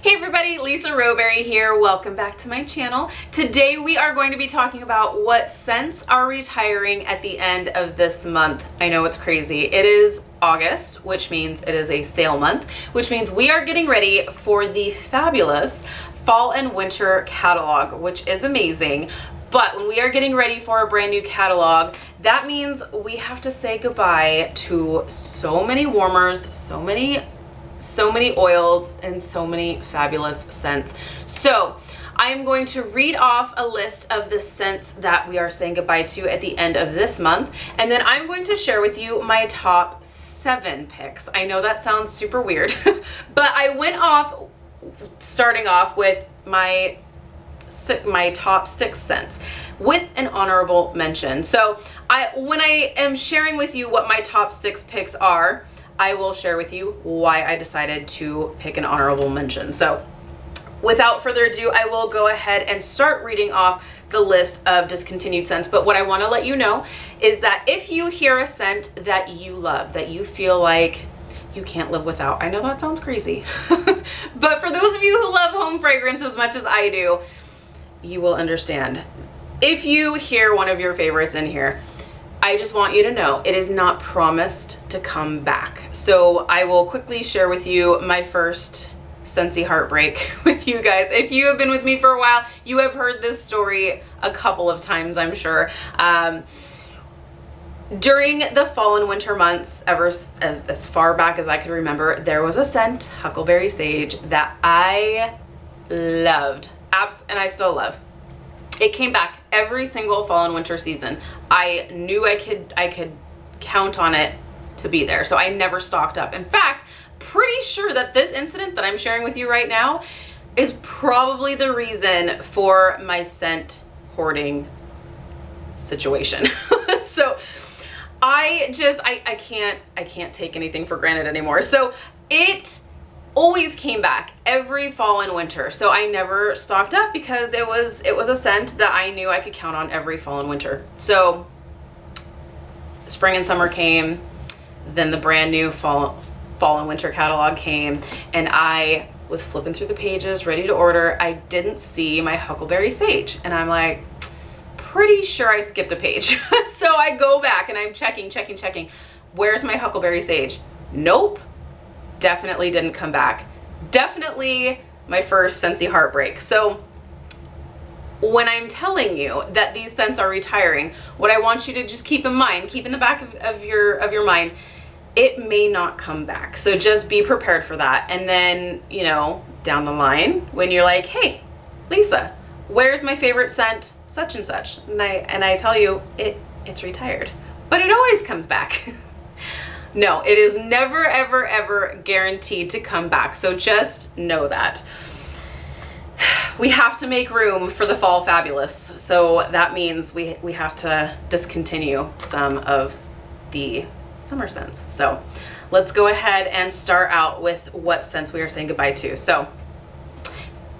Hey everybody, Lisa Rowberry here. Welcome back to my channel. Today we are going to be talking about what scents are retiring at the end of this month. I know it's crazy. It is August, which means it is a sale month, which means we are getting ready for the fabulous fall and winter catalog, which is amazing. But when we are getting ready for a brand new catalog, that means we have to say goodbye to so many warmers, so many oils, and so many fabulous scents. So I am going to read off a list of the scents that we are saying goodbye to at the end of this month, and then I'm going to share with you my top 7 picks. I know that sounds super weird, but I went off starting off with my top 6 scents with an honorable mention. So when I am sharing with you what my top 6 picks are, I will share with you why I decided to pick an honorable mention. So without further ado, I will go ahead and start reading off the list of discontinued scents. But what I want to let you know is that if you hear a scent that you love, that you feel like you can't live without, I know that sounds crazy, but for those of you who love home fragrance as much as I do, you will understand. If you hear one of your favorites in here, I just want you to know it is not promised to come back. So I will quickly share with you my first Scentsy heartbreak with you guys. If you have been with me for a while, you have heard this story a couple of times, I'm sure. During the fall and winter months, as far back as I could remember, there was a scent, Huckleberry Sage, that I loved, and I still love. It came back every single fall and winter season. I knew I could count on it to be there, so I never stocked up. In fact, pretty sure that this incident that I'm sharing with you right now is probably the reason for my scent hoarding situation. So I can't take anything for granted anymore. So it always came back every fall and winter. So I never stocked up because it was a scent that I knew I could count on every fall and winter. So spring and summer came, then the brand new fall and winter catalog came, and I was flipping through the pages ready to order. I didn't see my Huckleberry Sage, and I'm like, pretty sure I skipped a page. So I go back and I'm checking. Where's my Huckleberry Sage? Nope. Definitely didn't come back. Definitely my first Scentsy heartbreak. So when I'm telling you that these scents are retiring, what I want you to just keep in mind, keep in the back of your mind, it may not come back. So just be prepared for that. And then, you know, down the line, when you're like, hey, Lisa, where's my favorite scent? Such and such. And I tell you, it's retired. But it always comes back. No, it is never, ever, ever guaranteed to come back. So just know that. We have to make room for the fall fabulous. So that means we have to discontinue some of the summer scents. So let's go ahead and start out with what scents we are saying goodbye to. So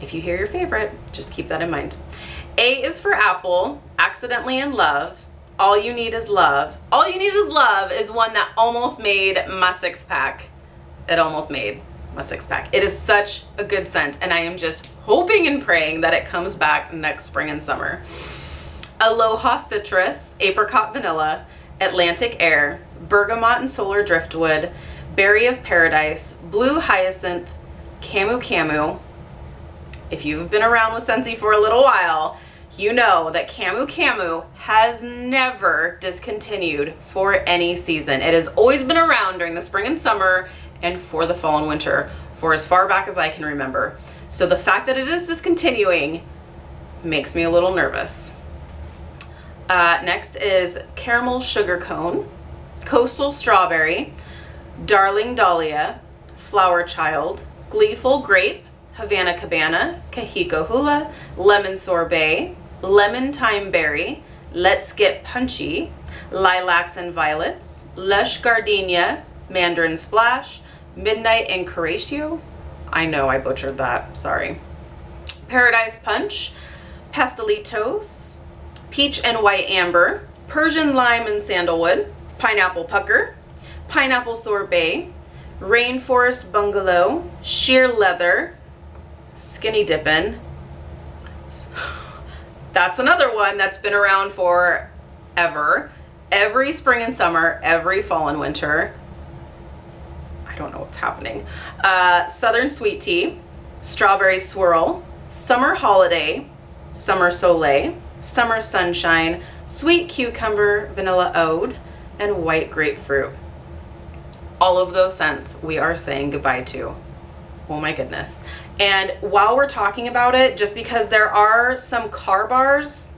if you hear your favorite, just keep that in mind. A is for apple, Accidentally in Love. All You Need Is Love. All You Need Is Love is one that almost made my 6-pack. It almost made my 6-pack. It is such a good scent, and I am just hoping and praying that it comes back next spring and summer. Aloha Citrus, Apricot Vanilla, Atlantic Air, Bergamot and Solar Driftwood, Berry of Paradise, Blue Hyacinth, Camu Camu. If you've been around with Scentsy for a little while, you know that Camu Camu has never discontinued for any season. It has always been around during the spring and summer and for the fall and winter for as far back as I can remember. So the fact that it is discontinuing makes me a little nervous. Next is Caramel Sugar Cone, Coastal Strawberry, Darling Dahlia, Flower Child, Gleeful Grape, Havana Cabana, Kahiko Hula, Lemon Sorbet, Lemon Thyme Berry, Let's Get Punchy, Lilacs and Violets, Lush Gardenia, Mandarin Splash, Midnight Incarnatio. I know I butchered that, sorry. Paradise Punch, Pastelitos, Peach and White Amber, Persian Lime and Sandalwood, Pineapple Pucker, Pineapple Sorbet, Rainforest Bungalow, Sheer Leather, Skinny Dippin. That's another one that's been around forever. Every spring and summer, every fall and winter. I don't know what's happening. Southern Sweet Tea, Strawberry Swirl, Summer Holiday, Summer Soleil, Summer Sunshine, Sweet Cucumber, Vanilla Ode, and White Grapefruit. All of those scents we are saying goodbye to. Oh my goodness. And while we're talking about it, just because there are some car bars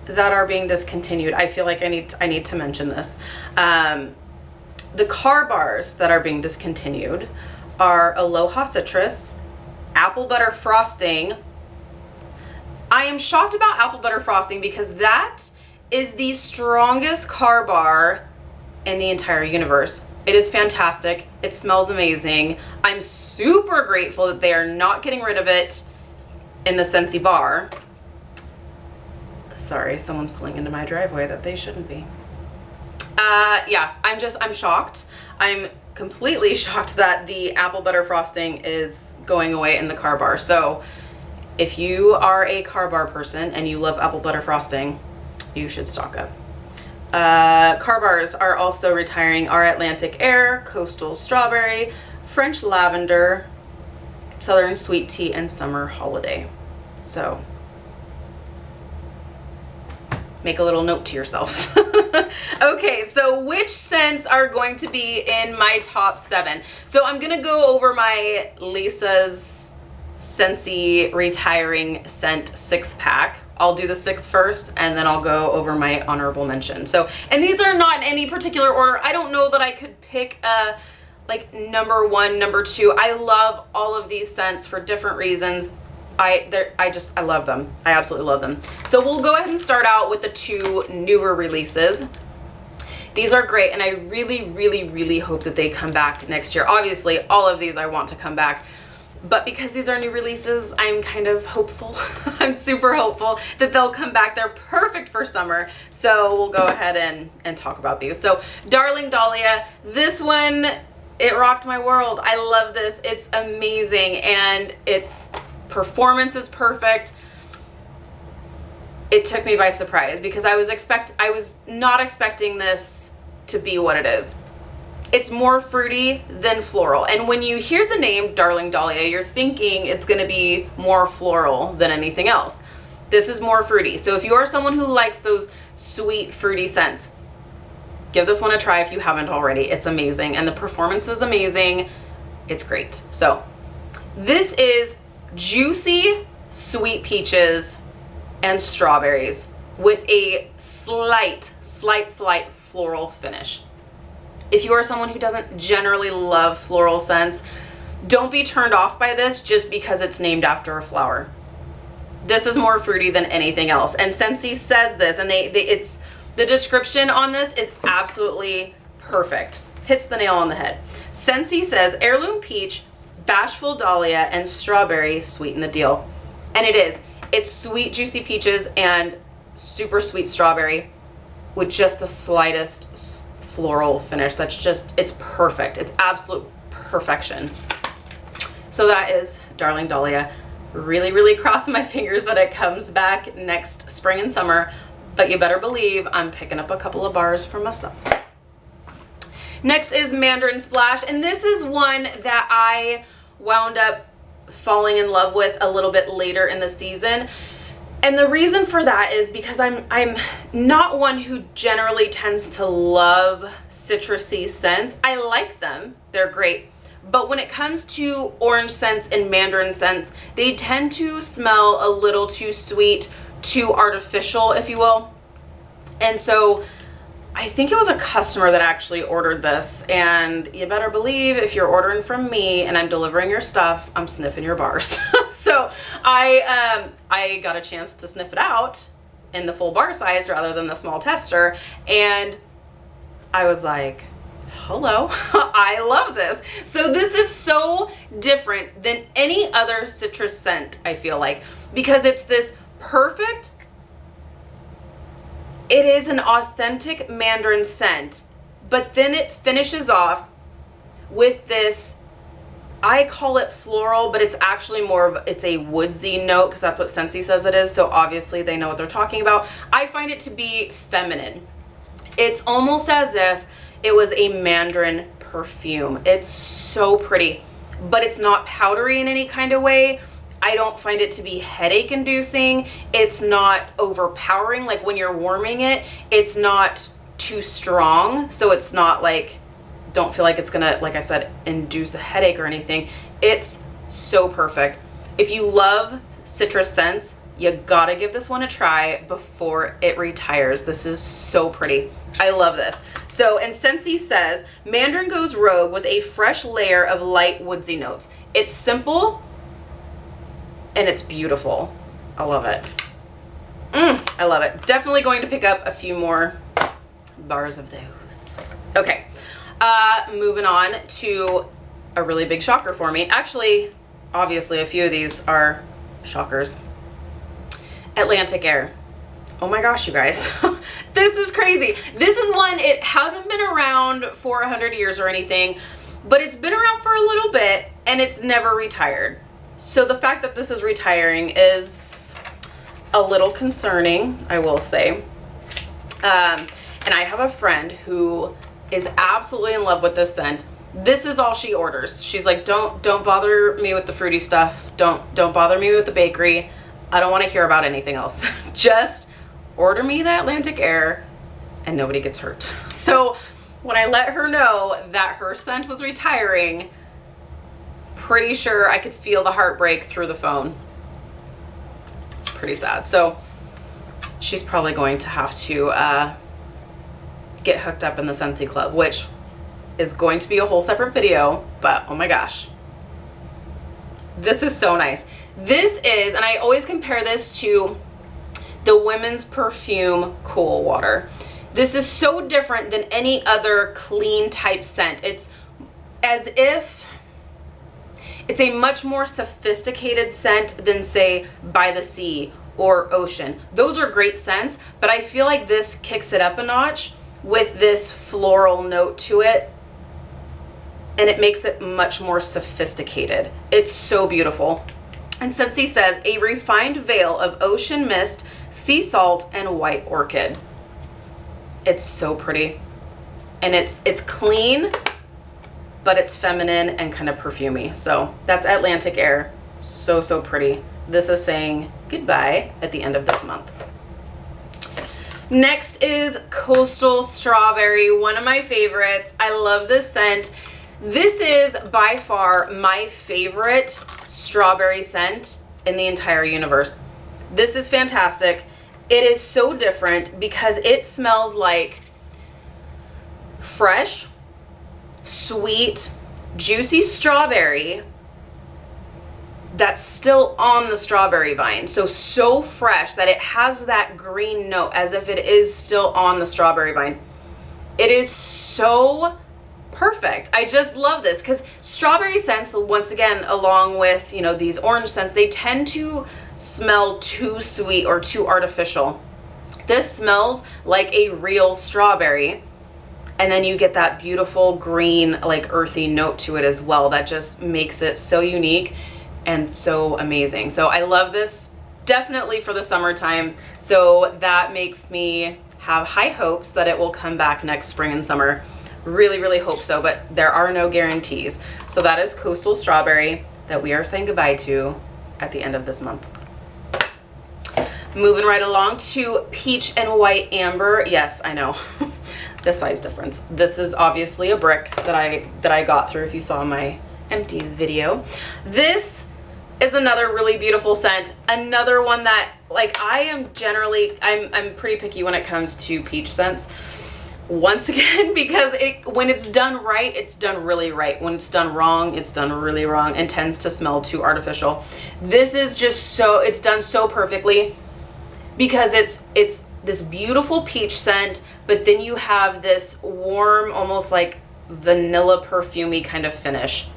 that are being discontinued, I feel like I need to mention this. The car bars that are being discontinued are Aloha Citrus, Apple Butter Frosting. I am shocked about Apple Butter Frosting because that is the strongest car bar in the entire universe. It is fantastic. It smells amazing. I'm super grateful that they are not getting rid of it in the Scentsy bar. Sorry, someone's pulling into my driveway that they shouldn't be. Yeah, I'm shocked. I'm completely shocked that the apple butter frosting is going away in the car bar. So if you are a car bar person and you love apple butter frosting, you should stock up. Car bars are also retiring Our Atlantic Air, Coastal Strawberry, French Lavender, Southern Sweet Tea, and Summer Holiday. So make a little note to yourself. Okay, so which scents are going to be in my top 7? So I'm gonna go over my Lisa's Scentsy retiring scent 6-pack. I'll do the 6 first, and then I'll go over my honorable mention. So, and these are not in any particular order. I don't know that I could pick a like number 1, number 2. I love all of these scents for different reasons. I love them. I absolutely love them. So we'll go ahead and start out with the 2 newer releases. These are great, and I really, really, really hope that they come back next year. Obviously, all of these I want to come back, but because these are new releases, I'm kind of hopeful. I'm super hopeful that they'll come back. They're perfect for summer, so we'll go ahead and talk about these. So, Darling Dahlia, this one, it rocked my world. I love this. It's amazing, and its performance is perfect. It took me by surprise because I was not expecting this to be what it is. It's more fruity than floral. And when you hear the name Darling Dahlia, you're thinking it's gonna be more floral than anything else. This is more fruity. So if you are someone who likes those sweet, fruity scents, give this one a try if you haven't already. It's amazing, and the performance is amazing. It's great. So this is juicy sweet peaches and strawberries with a slight floral finish. If you are someone who doesn't generally love floral scents, don't be turned off by this just because it's named after a flower. This is more fruity than anything else. And Scentsy says this, and the description on this is absolutely perfect. Hits the nail on the head. Scentsy says, heirloom peach, bashful dahlia, and strawberry sweeten the deal. And it is. It's sweet, juicy peaches and super sweet strawberry with just the slightest floral finish. It's perfect. It's absolute perfection. So that is Darling Dahlia. Really, really crossing my fingers that it comes back next spring and summer, but you better believe I'm picking up a couple of bars for myself. Next is Mandarin Splash, and this is one that I wound up falling in love with a little bit later in the season. And the reason for that is because I'm not one who generally tends to love citrusy scents. I like them, they're great. But when it comes to orange scents and mandarin scents, they tend to smell a little too sweet, too artificial, if you will. And so I think it was a customer that actually ordered this, and you better believe if you're ordering from me and I'm delivering your stuff, I'm sniffing your bars. So I got a chance to sniff it out in the full bar size rather than the small tester, and I was like, hello, I love this. So this is so different than any other citrus scent, I feel like, because it's this perfect, it is an authentic mandarin scent, but then it finishes off with this I call it floral, but it's actually more of, it's a woodsy note because that's what Scentsy says it is. So obviously they know what they're talking about. I find it to be feminine. It's almost as if it was a Mandarin perfume. It's so pretty, but it's not powdery in any kind of way. I don't find it to be headache inducing. It's not overpowering. Like when you're warming it, it's not too strong. So it's not like, don't feel like it's gonna, like I said, induce a headache or anything. It's so perfect. If you love citrus scents, you gotta give this one a try before it retires. This is so pretty. I love this. So, and Scentsy says, Mandarin goes rogue with a fresh layer of light woodsy notes. It's simple and it's beautiful. I love it. I love it. Definitely going to pick up a few more bars of those. Okay. Moving on to a really big shocker for me. Actually, obviously a few of these are shockers. Atlantic Air. Oh my gosh, you guys. This is crazy. This is one, it hasn't been around for 100 years or anything, but it's been around for a little bit and it's never retired. So the fact that this is retiring is a little concerning, I will say. And I have a friend who is absolutely in love with this scent. This is all she orders. She's like, don't bother me with the fruity stuff. Don't bother me with the bakery. I don't want to hear about anything else. Just order me the Atlantic Air and nobody gets hurt. So when I let her know that her scent was retiring, pretty sure I could feel the heartbreak through the phone. It's pretty sad. So she's probably going to have to get hooked up in the Scentsy Club, which is going to be a whole separate video, but oh my gosh. This is so nice. This is, and I always compare this to the women's perfume Cool Water. This is so different than any other clean type scent. It's as if it's a much more sophisticated scent than say By the Sea or Ocean. Those are great scents, but I feel like this kicks it up a notch with this floral note to it, and it makes it much more sophisticated. It's so beautiful. And Scentsy says, a refined veil of ocean mist, sea salt, and white orchid. It's so pretty. And it's clean, but it's feminine and kind of perfumey. So that's Atlantic Air. So, so pretty. This is saying goodbye at the end of this month. Next is Coastal Strawberry, one of my favorites. I love this scent. This is by far my favorite strawberry scent in the entire universe. This is fantastic. It is so different because it smells like fresh, sweet, juicy strawberry that's still on the strawberry vine. So fresh that it has that green note as if it is still on the strawberry vine. It is so perfect. I just love this because strawberry scents, once again, along with, you know, these orange scents, they tend to smell too sweet or too artificial. This smells like a real strawberry, and then you get that beautiful green, like earthy note to it as well that just makes it so unique and so amazing. So I love this definitely for the summertime. So that makes me have high hopes that it will come back next spring and summer. Really, really hope so, but there are no guarantees. So that is Coastal Strawberry that we are saying goodbye to at the end of this month. Moving right along to Peach and White Amber. Yes, I know. The size difference. This is obviously a brick that I got through if you saw my empties video. This is another really beautiful scent. Another one that, like, I'm pretty picky when it comes to peach scents. Once again, because when it's done right, it's done really right. When it's done wrong, it's done really wrong and tends to smell too artificial. This is just so, it's done so perfectly because it's this beautiful peach scent, but then you have this warm, almost like vanilla perfumey kind of finish.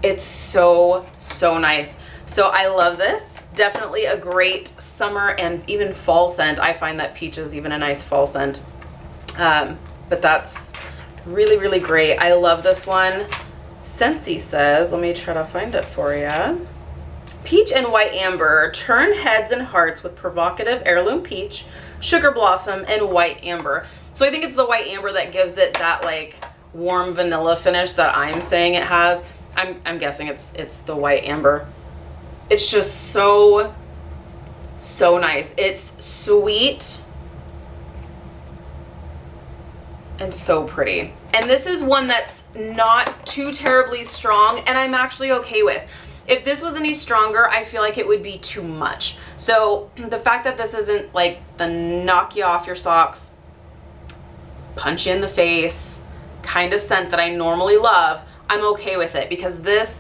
It's so, so nice. So I love this. Definitely a great summer and even fall scent. I find that peach is even a nice fall scent. But that's really, really great. I love this one. Scentsy says, let me try to find it for you. Peach and white amber, turn heads and hearts with provocative heirloom peach, sugar blossom, and white amber. So I think it's the white amber that gives it that like warm vanilla finish that I'm saying it has. I'm guessing it's the white amber. It's just so nice. It's sweet and so pretty. And this is one that's not too terribly strong, and I'm actually okay with. If this was any stronger, I feel like it would be too much. So the fact that this isn't like the knock you off your socks, punch you in the face kind of scent that I normally love, I'm okay with it, because this,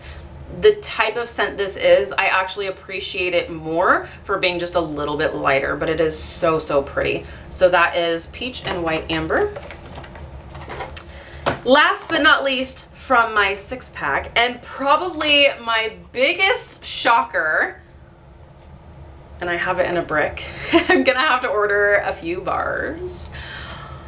the type of scent this is, I actually appreciate it more for being just a little bit lighter, but it is so pretty. So that is peach and white amber. Last but not least, from my 6-pack, and probably my biggest shocker, and I have it in a brick, I'm gonna have to order a few bars,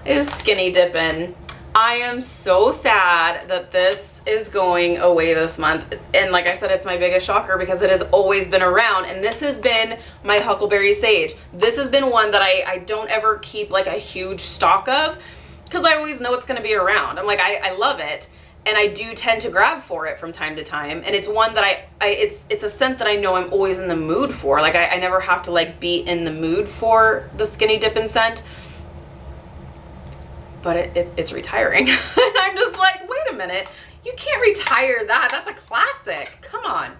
is Skinny Dippin'. I am so sad that this is going away this month, and like I said, it's my biggest shocker because it has always been around, and this has been my Huckleberry Sage. This has been one that I don't ever keep like a huge stock of, because I always know it's going to be around. I'm like, I love it, and I do tend to grab for it from time to time, and it's one that it's a scent that I know I'm always in the mood for. Like I never have to like be in the mood for the Skinny Dippin' scent, but it's retiring. And I'm just like, wait a minute, you can't retire that. That's a classic. Come on.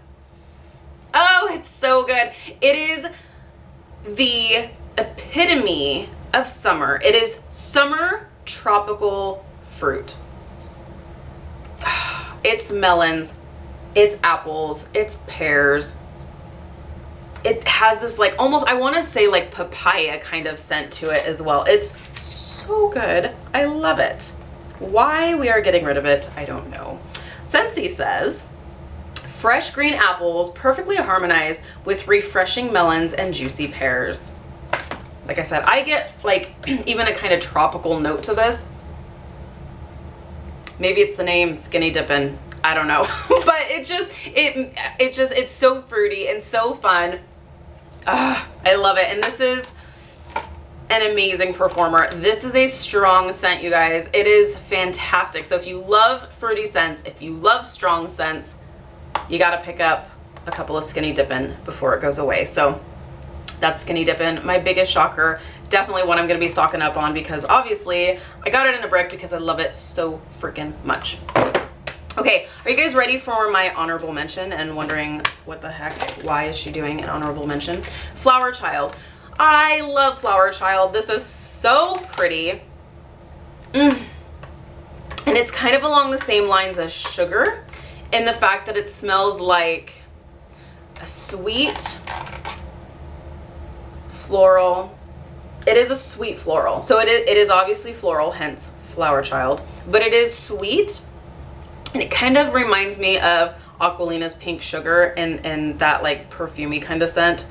Oh, it's so good. It is the epitome of summer. It is summer tropical fruit. It's melons, it's apples, it's pears. It has this like almost, I want to say like papaya kind of scent to it as well. It's so good. I love it. Why we are getting rid of it, I don't know. Scentsy says, fresh green apples perfectly harmonized with refreshing melons and juicy pears. Like I said, I get like even a kind of tropical note to this. Maybe it's the name Skinny Dippin', I don't know. But it's so fruity and so fun. I love it. And this is an amazing performer. This is a strong scent, you guys. It is fantastic. So if you love fruity scents, if you love strong scents, you got to pick up a couple of Skinny Dippin' before it goes away. So that's Skinny Dippin', my biggest shocker. Definitely one I'm going to be stocking up on, because obviously I got it in a brick because I love it so freaking much. Okay, are you guys ready for my honorable mention and wondering what the heck, why is she doing an honorable mention? Flower Child. I love Flower Child. This is so pretty. And it's kind of along the same lines as Sugar in the fact that it smells like a sweet floral. It is a sweet floral. So it is obviously floral, hence Flower Child, but it is sweet, and it kind of reminds me of Aquilina's Pink Sugar and that like perfumey kind of scent.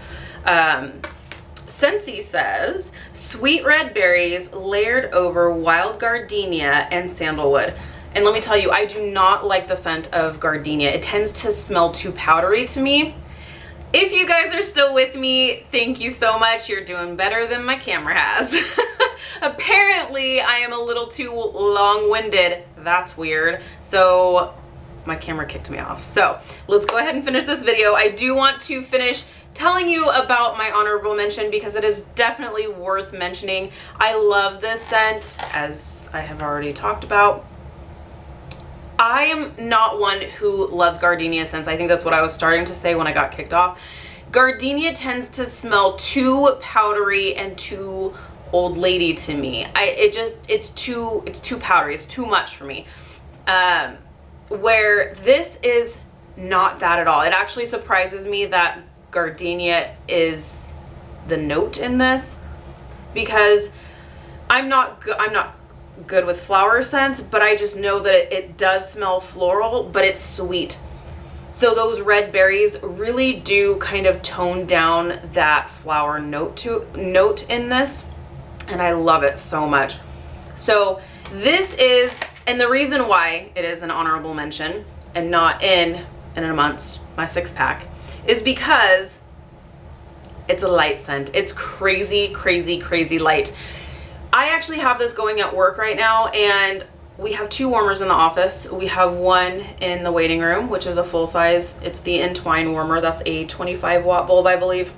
Scentsy says, sweet red berries layered over wild gardenia and sandalwood. And let me tell you, I do not like the scent of gardenia. It tends to smell too powdery to me. If you guys are still with me, thank you so much. You're doing better than my camera has. Apparently, I am a little too long-winded. That's weird. So my camera kicked me off. So let's go ahead and finish this video. I do want to finish telling you about my honorable mention because it is definitely worth mentioning. I love this scent, as I have already talked about. I am not one who loves gardenia scents. I think that's what I was starting to say when I got kicked off. Gardenia tends to smell too powdery and too old lady to me. It's too powdery. It's too much for me. Where this is not that at all. It actually surprises me that gardenia is the note in this, because I'm not good with flower scents, but I just know that it does smell floral, but it's sweet. So those red berries really do kind of tone down that flower note in this, and I love it so much. So this is, and the reason why it is an honorable mention, and not in and amongst my 6-pack is because it's a light scent. It's crazy, crazy, crazy light. I actually have this going at work right now, and we have 2 warmers in the office. We have one in the waiting room, which is a full size. It's the Entwine warmer. That's a 25 watt bulb, I believe.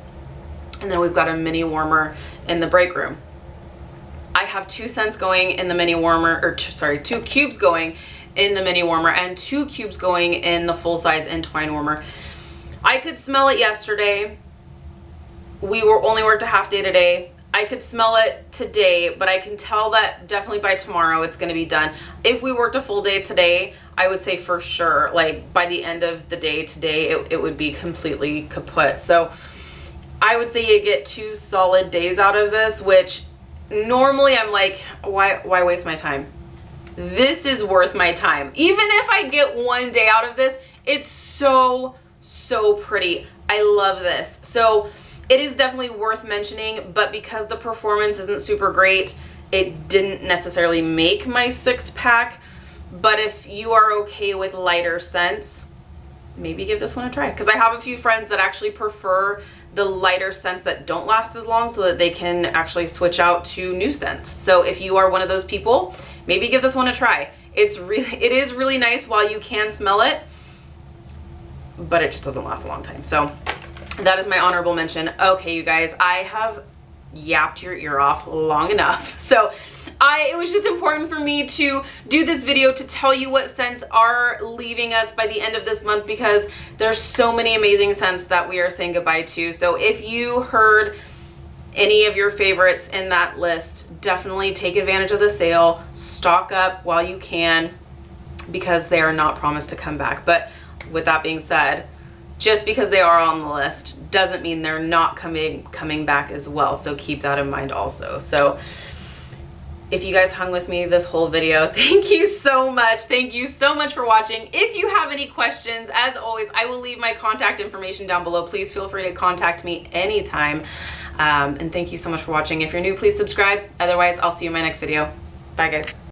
And then we've got a mini warmer in the break room. I have 2 scents going in the mini warmer, or 2 cubes going in the mini warmer and 2 cubes going in the full size Entwine warmer. I could smell it yesterday. We only worked a half day today. I could smell it today, but I can tell that definitely by tomorrow it's going to be done. If we worked a full day today, I would say for sure, like by the end of the day today, it would be completely kaput. So I would say you get 2 solid days out of this, which normally I'm like, why waste my time? This is worth my time. Even if I get 1 day out of this, it's so pretty. I love this. So it is definitely worth mentioning, but because the performance isn't super great, it didn't necessarily make my 6-pack. But if you are okay with lighter scents, maybe give this one a try. Because I have a few friends that actually prefer the lighter scents that don't last as long so that they can actually switch out to new scents. So if you are one of those people, maybe give this one a try. It is really nice while you can smell it, but it just doesn't last a long time. So that is my honorable mention. Okay, you guys, I have yapped your ear off long enough. So it was just important for me to do this video to tell you what scents are leaving us by the end of this month, because there's so many amazing scents that we are saying goodbye to. So if you heard any of your favorites in that list, definitely take advantage of the sale, stock up while you can, because they are not promised to come back. But with that being said, just because they are on the list doesn't mean they're not coming back as well. So keep that in mind also. So if you guys hung with me this whole video, thank you so much. Thank you so much for watching. If you have any questions, as always, I will leave my contact information down below. Please feel free to contact me anytime. And thank you so much for watching. If you're new, please subscribe. Otherwise, I'll see you in my next video. Bye, guys.